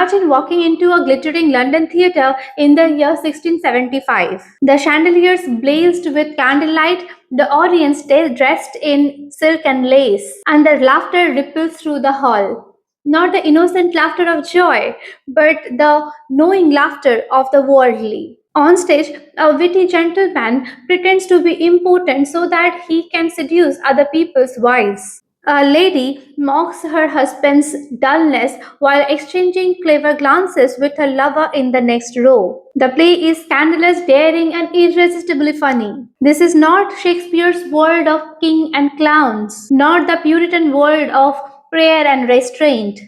Imagine walking into a glittering London theatre in the year 1675. The chandeliers blazed with candlelight, the audience dressed in silk and lace, and the laughter rippled through the hall. Not the innocent laughter of joy, but the knowing laughter of the worldly. On stage, a witty gentleman pretends to be important so that he can seduce other people's wives. A lady mocks her husband's dullness while exchanging clever glances with her lover in the next row. The play is scandalous, daring, and irresistibly funny. This is not Shakespeare's world of king and clowns, not the Puritan world of prayer and restraint.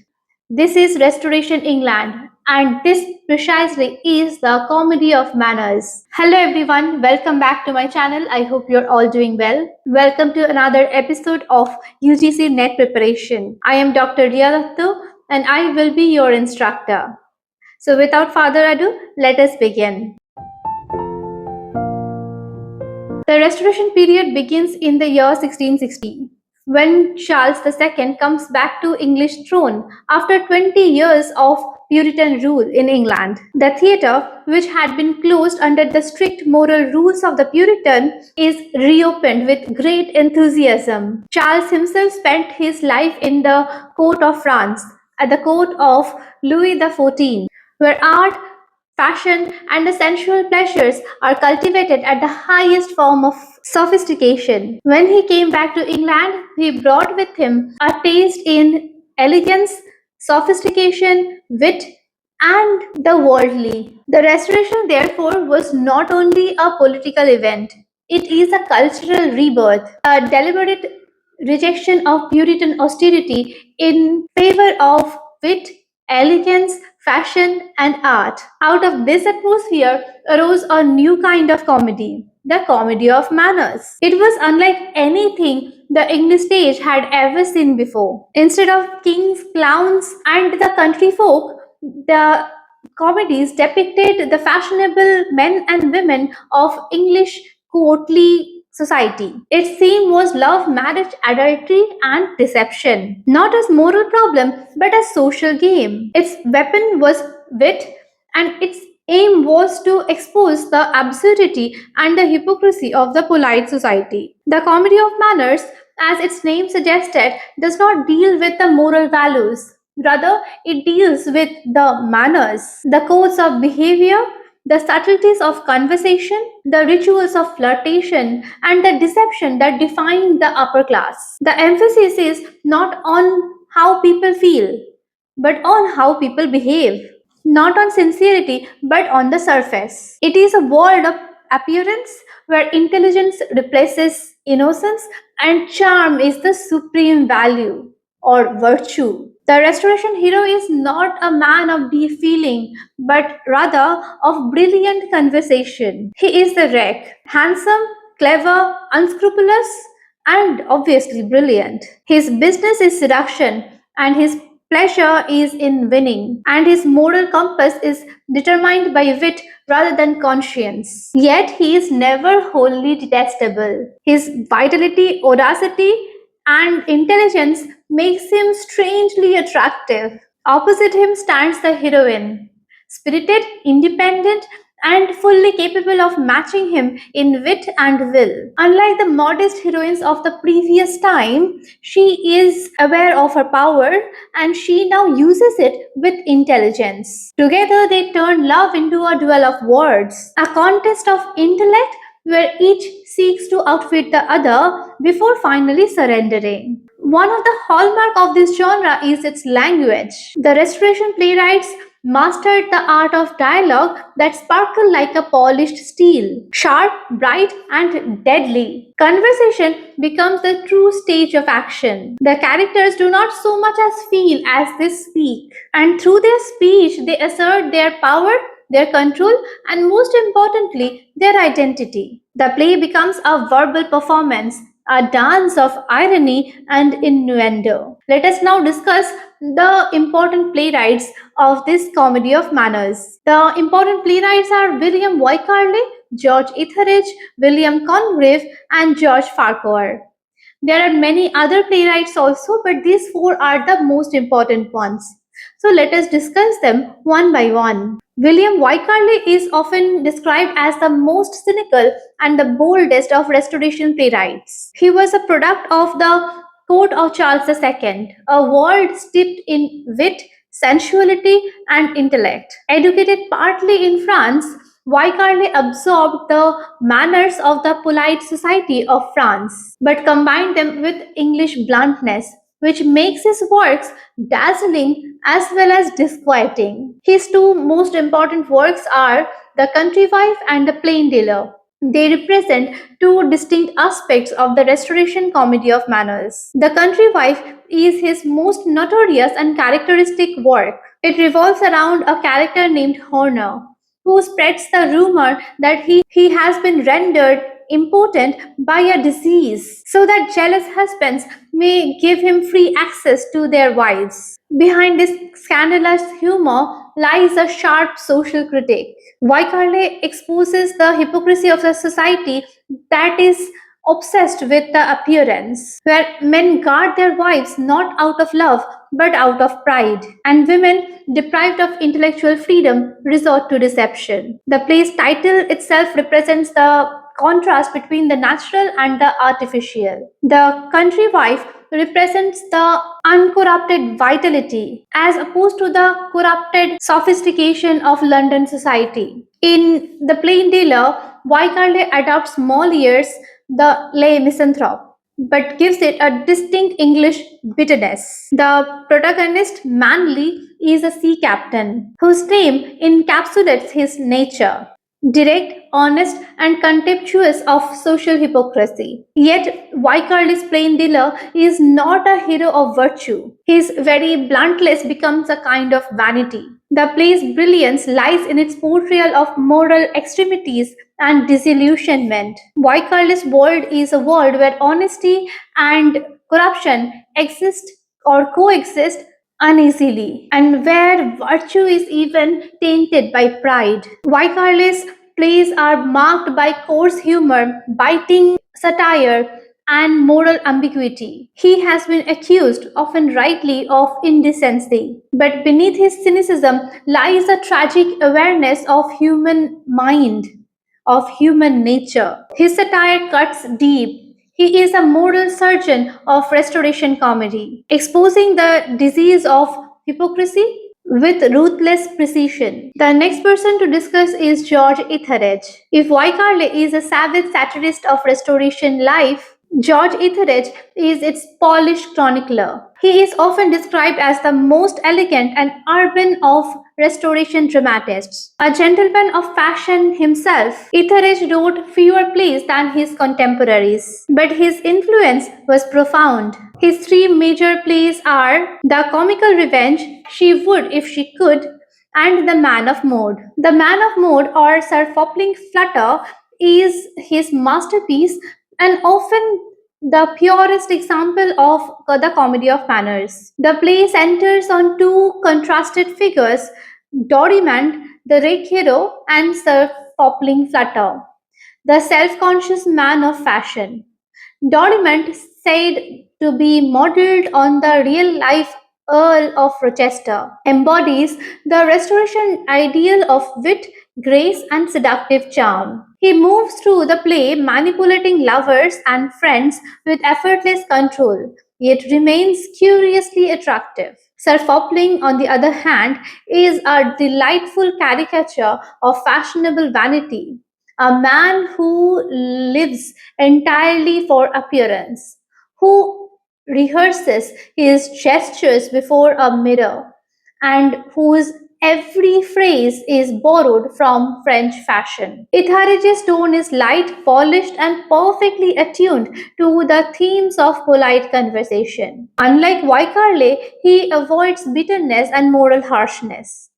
This is Restoration England, and this precisely is the comedy of manners. Hello everyone, welcome back to my channel. I hope you're all doing well. Welcome to another episode of UGC Net Preparation. I am Dr. Riya and I will be your instructor. So without further ado, let us begin. The Restoration period begins in the year 1660, when Charles II comes back to English throne after 20 years of Puritan rule in England. The theatre, which had been closed under the strict moral rules of the Puritan, is reopened with great enthusiasm. Charles himself spent his life in the court of France, at the court of Louis XIV, where art, fashion, and the sensual pleasures are cultivated at the highest form of sophistication. When he came back to England, he brought with him a taste in elegance, sophistication, wit, and the worldly. The Restoration, therefore, was not only a political event, it is a cultural rebirth, a deliberate rejection of Puritan austerity in favor of wit, elegance, fashion, and art. Out of this atmosphere arose a new kind of comedy, the comedy of manners. It was unlike anything the English stage had ever seen before. Instead of kings, clowns, and the country folk, the comedies depicted the fashionable men and women of English courtly society. Its theme was love, marriage, adultery, and deception, not as moral problem but as social game. Its weapon was wit, and its aim was to expose the absurdity and the hypocrisy of the polite society. The comedy of manners, as its name suggested, does not deal with the moral values. Rather, it deals with the manners, the codes of behavior, the subtleties of conversation, the rituals of flirtation, and the deception that define the upper class. The emphasis is not on how people feel, but on how people behave. Not on sincerity, but on the surface. It is a world of appearance where intelligence replaces innocence and charm is the supreme value or virtue. The Restoration hero is not a man of deep feeling, but rather of brilliant conversation. He is the wreck, handsome, clever, unscrupulous, and obviously brilliant. His business is seduction, and his pleasure is in winning, and his moral compass is determined by wit rather than conscience. Yet he is never wholly detestable. His vitality, audacity, and intelligence makes him strangely attractive. Opposite him stands the heroine, spirited, independent, and fully capable of matching him in wit and will. Unlike the modest heroines of the previous time, she is aware of her power and she now uses it with intelligence. Together, they turn love into a duel of words, a contest of intellect where each seeks to outwit the other before finally surrendering. One of the hallmark of this genre is its language. The Restoration playwrights mastered the art of dialogue that sparkled like a polished steel, sharp, bright, and deadly. Conversation becomes the true stage of action. The characters do not so much as feel as they speak, and through their speech they assert their power, their control, and most importantly, their identity. The play becomes a verbal performance, a dance of irony and innuendo. Let us now discuss the important playwrights of this comedy of manners. The important playwrights are William Wycherley, George Etherege, William Congreve, and George Farquhar. There are many other playwrights also, but these four are the most important ones. So let us discuss them one by one. William Wycherley is often described as the most cynical and the boldest of Restoration playwrights. He was a product of the court of Charles II, a world steeped in wit, sensuality, and intellect. Educated partly in France, Wycherley absorbed the manners of the polite society of France, but combined them with English bluntness, which makes his works dazzling as well as disquieting. His two most important works are The Country Wife and The Plain Dealer. They represent two distinct aspects of the Restoration comedy of manners. The Country Wife is his most notorious and characteristic work. It revolves around a character named Horner, who spreads the rumor that he has been rendered impotent by a disease so that jealous husbands may give him free access to their wives. Behind this scandalous humor lies a sharp social critique. Wycherley exposes the hypocrisy of a society that is obsessed with the appearance, where men guard their wives not out of love but out of pride, and women, deprived of intellectual freedom, resort to deception. The play's title itself represents the contrast between the natural and the artificial. The country wife represents the uncorrupted vitality as opposed to the corrupted sophistication of London society. In The Plain Dealer, Wycherley adopts Moliere's The Lay Misanthrope but gives it a distinct English bitterness. The protagonist, Manly, is a sea captain whose name encapsulates his nature direct, honest, and contemptuous of social hypocrisy. Yet, Wycherley's plain dealer is not a hero of virtue. His very bluntness becomes a kind of vanity. The play's brilliance lies in its portrayal of moral extremities and disillusionment. Wycherley's world is a world where honesty and corruption exist or coexist uneasily, and where virtue is even tainted by pride. Wycherley's plays are marked by coarse humor, biting satire, and moral ambiguity. He has been accused, often rightly, of indecency. But beneath his cynicism lies a tragic awareness of human mind, of human nature. His satire cuts deep. He is a moral surgeon of restoration comedy, exposing the disease of hypocrisy with ruthless precision. The next person to discuss is George Etherege. If Wycherley is a savage satirist of restoration life, George Etherege is its polished chronicler. He is often described as the most elegant and urban of restoration dramatists. A gentleman of fashion himself, Etherege wrote fewer plays than his contemporaries, but his influence was profound. His three major plays are The Comical Revenge, She Would If She Could, and The Man of Mode. The Man of Mode, or Sir Fopling Flutter, is his masterpiece and often the purest example of the comedy of manners. The play centers on two contrasted figures, Dorimant, the rake hero, and Sir Fopling Flutter, the self conscious man of fashion. Dorimant, said to be modeled on the real life Earl of Rochester, embodies the restoration ideal of wit, grace, and seductive charm. He moves through the play manipulating lovers and friends with effortless control, yet remains curiously attractive. Sir Fopling, on the other hand, is a delightful caricature of fashionable vanity, a man who lives entirely for appearance, who rehearses his gestures before a mirror, and whose every phrase is borrowed from French fashion. Itharige's tone is light, polished, and perfectly attuned to the themes of polite conversation. Unlike Wycherley, he avoids bitterness and moral harshness.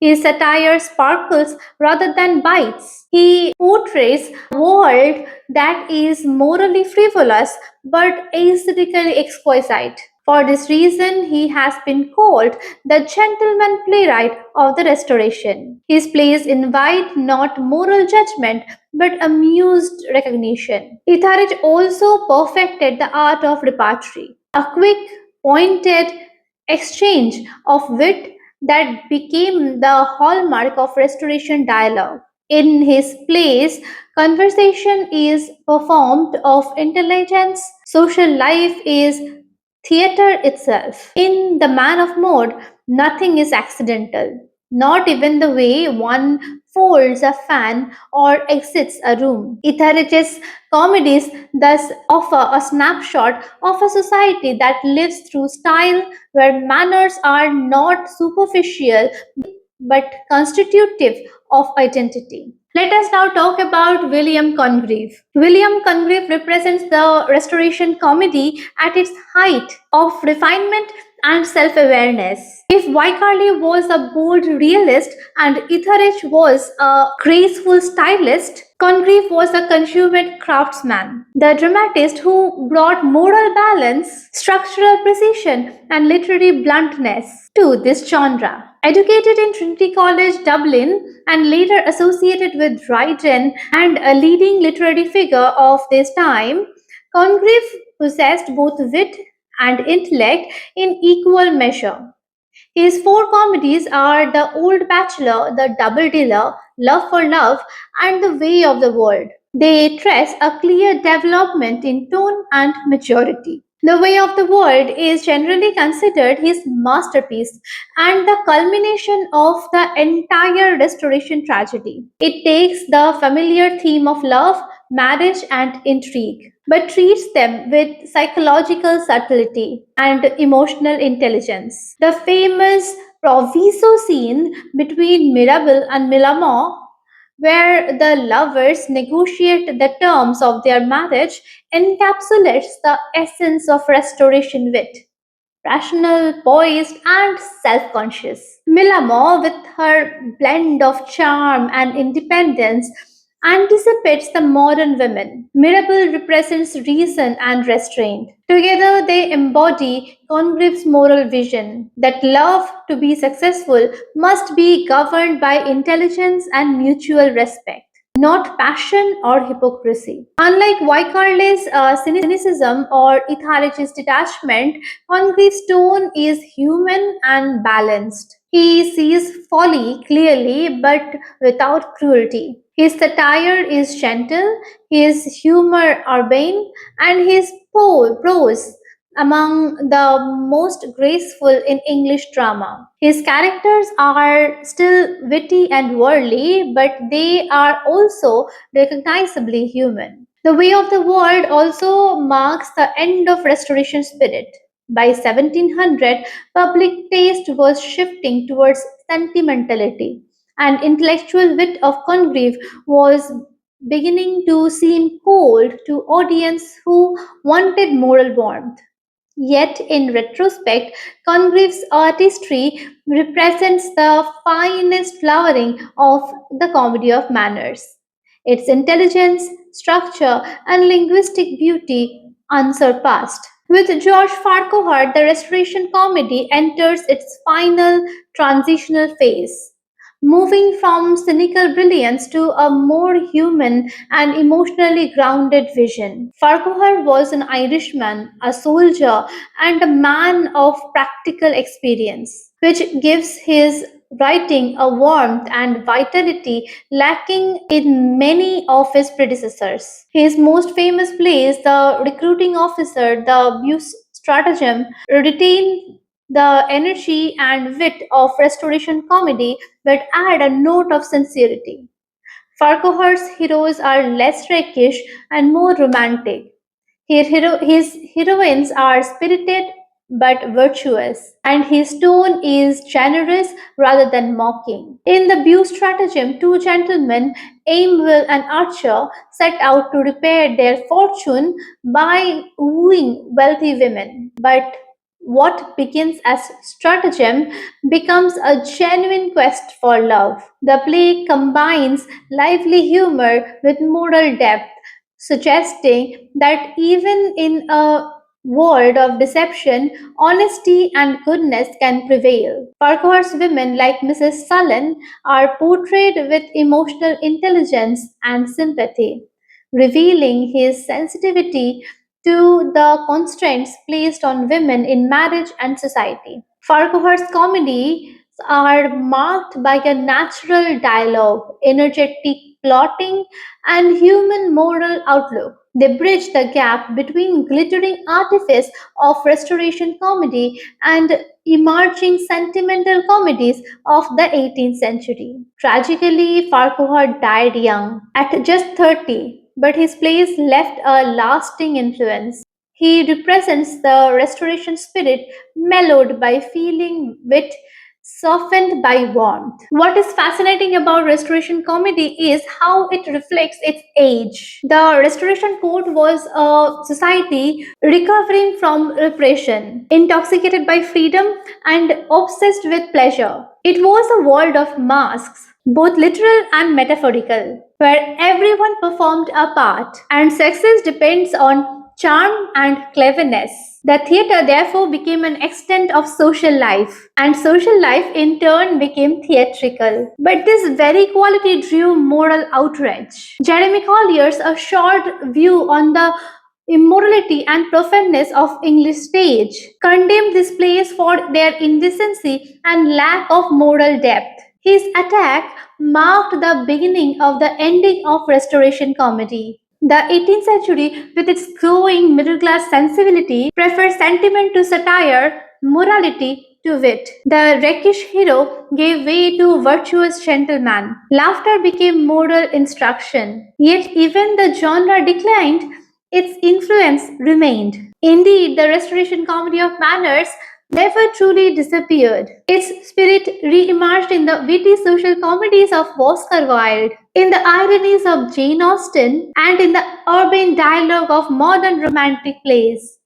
His satire sparkles rather than bites. He portrays a world that is morally frivolous but aesthetically exquisite. For this reason, he has been called the gentleman playwright of the Restoration. His plays invite not moral judgment but amused recognition. Etherege also perfected the art of repartee, a quick, pointed exchange of wit that became the hallmark of Restoration dialogue. In his plays, conversation is performed of intelligence, social life is theater itself. In The Man of Mode, nothing is accidental, not even the way one folds a fan or exits a room. Etherege's comedies thus offer a snapshot of a society that lives through style where manners are not superficial but constitutive of identity. Let us now talk about William Congreve. William Congreve represents the Restoration comedy at its height of refinement and self awareness. If Wycherley was a bold realist and Etherege was a graceful stylist, Congreve was a consummate craftsman, the dramatist who brought moral balance, structural precision, and literary bluntness to this genre. Educated in Trinity College, Dublin, and later associated with Dryden and a leading literary figure of this time, Congreve possessed both wit and intellect in equal measure. His four comedies are The Old Bachelor, The Double Dealer, Love for Love, and The Way of the World. They trace a clear development in tone and maturity. The Way of the World is generally considered his masterpiece and the culmination of the entire Restoration tragedy. It takes the familiar theme of love, marriage, and intrigue, but treats them with psychological subtlety and emotional intelligence. The famous proviso scene between Mirabel and Milamont, where the lovers negotiate the terms of their marriage, encapsulates the essence of Restoration wit, rational, poised, and self conscious. Millamore, with her blend of charm and independence, anticipates the modern women. Mirabel represents reason and restraint. Together, they embody Congreve's moral vision that love, to be successful, must be governed by intelligence and mutual respect, not passion or hypocrisy. Unlike Wycherley's cynicism or Etherege's detachment, Congreve's tone is human and balanced. He sees folly clearly but without cruelty. His satire is gentle, his humor urbane, and his prose among the most graceful in English drama. His characters are still witty and worldly, but they are also recognizably human. The Way of the World also marks the end of Restoration spirit. By 1700, public taste was shifting towards sentimentality, and intellectual wit of Congreve was beginning to seem cold to audience who wanted moral warmth. Yet, in retrospect, Congreve's artistry represents the finest flowering of the comedy of manners. Its intelligence, structure, and linguistic beauty unsurpassed. With George Farquhar, the Restoration comedy enters its final transitional phase, moving from cynical brilliance to a more human and emotionally grounded vision. Farquhar was an Irishman, a soldier, and a man of practical experience, which gives his writing a warmth and vitality lacking in many of his predecessors. His most famous plays, The Recruiting Officer, The Buse Stratagem, retain the energy and wit of Restoration comedy but add a note of sincerity. Farquhar's heroes are less rakish and more romantic. His heroines are spirited but virtuous, and his tone is generous rather than mocking. In the Bew stratagem, two gentlemen, Aimwell and Archer, set out to repair their fortune by wooing wealthy women. But what begins as stratagem becomes a genuine quest for love. The play combines lively humor with moral depth, suggesting that even in a world of deception, honesty and goodness can prevail. Farquhar's women, like Mrs. Sullen, are portrayed with emotional intelligence and sympathy, revealing his sensitivity to the constraints placed on women in marriage and society. Farquhar's comedy are marked by a natural dialogue, energetic plotting, and human moral outlook. They bridge the gap between glittering artifice of restoration comedy and emerging sentimental comedies of the 18th century. Tragically, Farquhar died young, at just 30, but his plays left a lasting influence. He represents the restoration spirit, mellowed by feeling, wit softened by warmth. What is fascinating about Restoration comedy is how it reflects its age. The Restoration Court was a society recovering from repression, intoxicated by freedom, and obsessed with pleasure. It was a world of masks, both literal and metaphorical, where everyone performed a part, and success depends on charm and cleverness. The theatre therefore became an extent of social life, and social life in turn became theatrical. But this very quality drew moral outrage. Jeremy Collier's A Short View on the Immorality and Profaneness of English Stage condemned these plays for their indecency and lack of moral depth. His attack marked the beginning of the ending of Restoration comedy. The 18th century, with its growing middle class sensibility, preferred sentiment to satire, morality to wit. The rakish hero gave way to virtuous gentleman. Laughter became moral instruction. Yet, even the genre declined, its influence remained. Indeed, the Restoration comedy of manners never truly disappeared. Its spirit re-emerged in the witty social comedies of Oscar Wilde, in the ironies of Jane Austen, and in the urban dialogue of modern romantic plays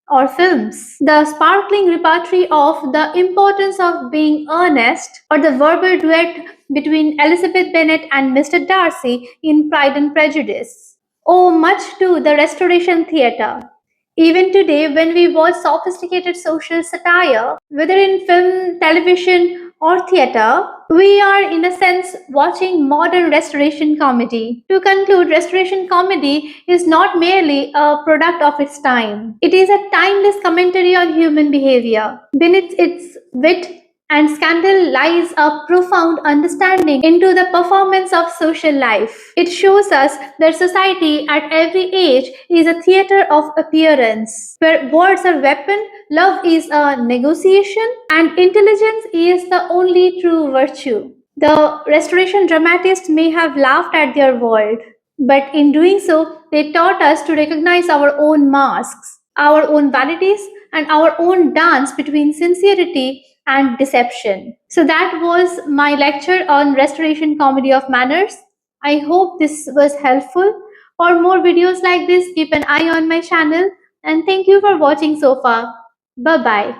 or films. The sparkling repertory of The Importance of Being Earnest, or the verbal duet between Elizabeth Bennet and Mr. Darcy in Pride and Prejudice, owe much to the Restoration Theatre. Even today, when we watch sophisticated social satire, whether in film, television, or theater, we are, in a sense, watching modern restoration comedy. To conclude, restoration comedy is not merely a product of its time, it is a timeless commentary on human behavior. Beneath its wit and scandal lies a profound understanding into the performance of social life. It shows us that society at every age is a theater of appearance, where words are weapon, love is a negotiation, and intelligence is the only true virtue. The restoration dramatists may have laughed at their world, but in doing so, they taught us to recognize our own masks, our own vanities, and our own dance between sincerity and deception. So that was my lecture on restoration comedy of manners. I hope this was helpful. For more videos like this, keep an eye on my channel, and thank you for watching so far. Bye bye.